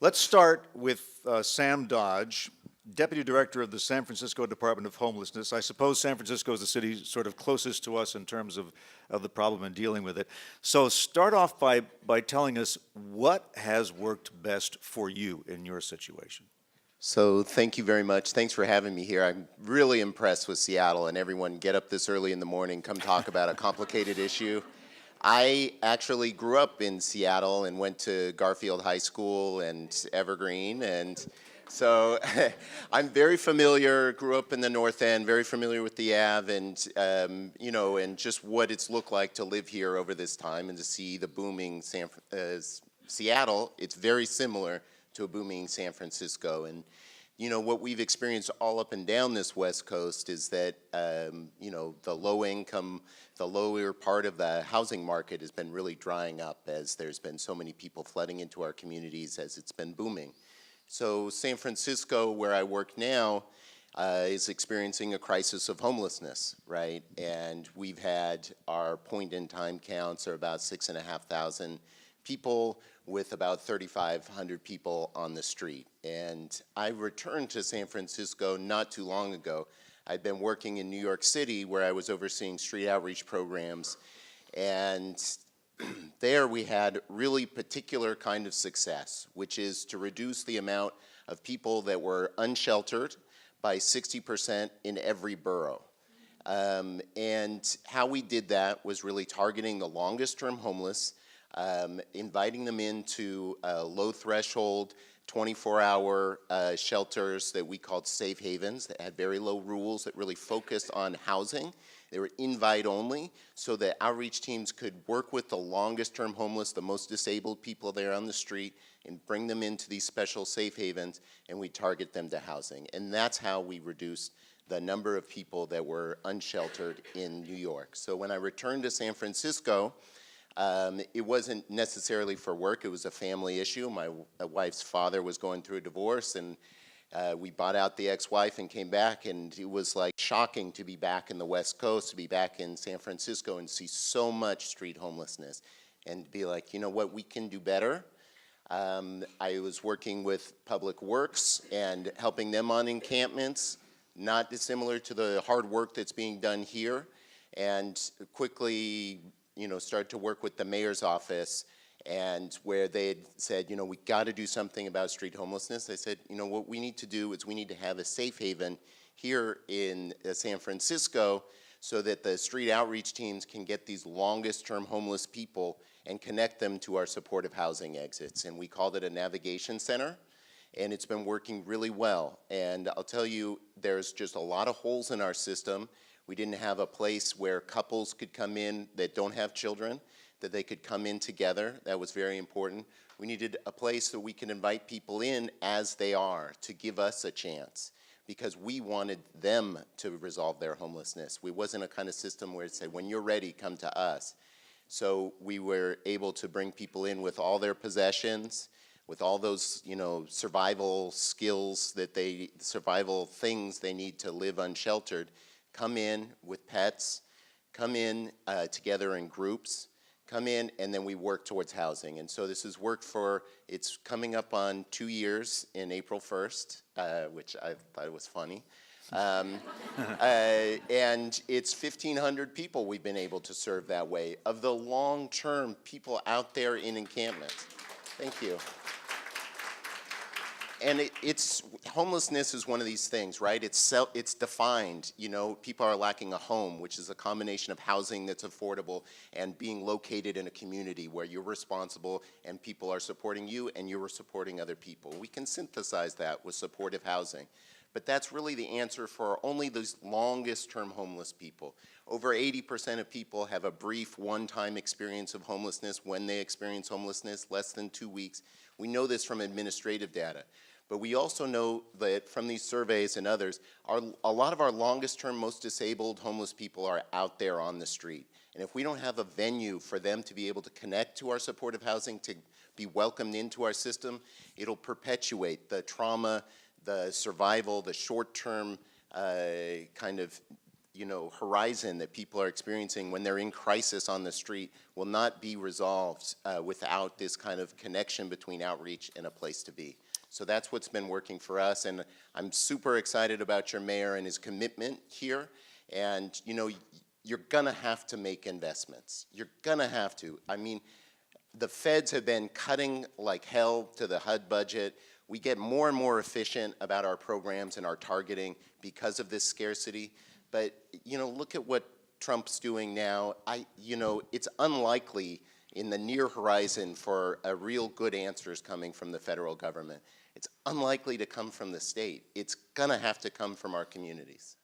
Let's start with Sam Dodge, Deputy Director of the San Francisco Department of Homelessness. I suppose San Francisco is the city sort of closest to us in terms of the problem and dealing with it. So start off by telling us what has worked best for you in your situation. So thank you very much. Thanks for having me here. I'm really impressed with Seattle and everyone get up this early in the morning, come talk about a complicated issue. I actually grew up in Seattle and went to Garfield High School and Evergreen, and so I'm very familiar, grew up in the North End, very familiar with the Ave, and and just what it's looked like to live here over this time and to see the booming Seattle. It's very similar to a booming San Francisco, and what we've experienced all up and down this West Coast is that the low income, the lower part of the housing market has been really drying up as there's been so many people flooding into our communities as it's been booming. So San Francisco, where I work now, is experiencing a crisis of homelessness, right? And we've had our point-in-time counts are about 6,500 people with about 3,500 people on the street. And I returned to San Francisco not too long ago. I'd been working in New York City where I was overseeing street outreach programs, and there we had really particular kind of success, which is to reduce the amount of people that were unsheltered by 60% in every borough. And how we did that was really targeting the longest term homeless, inviting them into low threshold 24-hour shelters that we called safe havens that had very low rules that really focused on housing. They were invite only so that outreach teams could work with the longest term homeless, the most disabled people there on the street, and bring them into these special safe havens, and we target them to housing. And that's how we reduced the number of people that were unsheltered in New York. So when I returned to San Francisco, it wasn't necessarily for work, it was a family issue. My wife's father was going through a divorce, and we bought out the ex-wife and came back, and it was like shocking to be back in the West Coast, to be back in San Francisco and see so much street homelessness and be like, you know what, we can do better. I was working with Public Works and helping them on encampments, not dissimilar to the hard work that's being done here, and quickly started to work with the mayor's office, and where they had said, we got to do something about street homelessness. I said, what we need to do is we need to have a safe haven here in San Francisco so that the street outreach teams can get these longest term homeless people and connect them to our supportive housing exits. And we called it a navigation center, and it's been working really well. And I'll tell you, there's just a lot of holes in our system. We didn't have a place where couples could come in that don't have children, that they could come in together. That was very important. We needed a place so we can invite people in as they are to give us a chance, because we wanted them to resolve their homelessness. We wasn't a kind of system where it said, when you're ready, come to us. So we were able to bring people in with all their possessions, with all those, survival skills survival things they need to live unsheltered, come in with pets, come in together in groups, come in, and then we work towards housing. And so this has worked it's coming up on 2 years in April 1st, which I thought was funny. And it's 1,500 people we've been able to serve that way, of the long-term people out there in encampments. Thank you. And homelessness is one of these things, right? It's defined. People are lacking a home, which is a combination of housing that's affordable and being located in a community where you're responsible and people are supporting you and you're supporting other people. We can synthesize that with supportive housing. But that's really the answer for only those longest term homeless people. Over 80% of people have a brief one-time experience of homelessness when they experience homelessness, less than 2 weeks. We know this from administrative data. But we also know that from these surveys and others, a lot of our longest term, most disabled homeless people are out there on the street. And if we don't have a venue for them to be able to connect to our supportive housing, to be welcomed into our system, it'll perpetuate the trauma, the survival, the short-term kind of horizon that people are experiencing when they're in crisis on the street will not be resolved without this kind of connection between outreach and a place to be. So that's what's been working for us, and I'm super excited about your mayor and his commitment here. And you're gonna have to make investments. You're gonna have to. I mean, the feds have been cutting like hell to the HUD budget. We get more and more efficient about our programs and our targeting because of this scarcity. But look at what Trump's doing now. It's unlikely in the near horizon for a real good answers coming from the federal government. It's unlikely to come from the state. It's gonna have to come from our communities.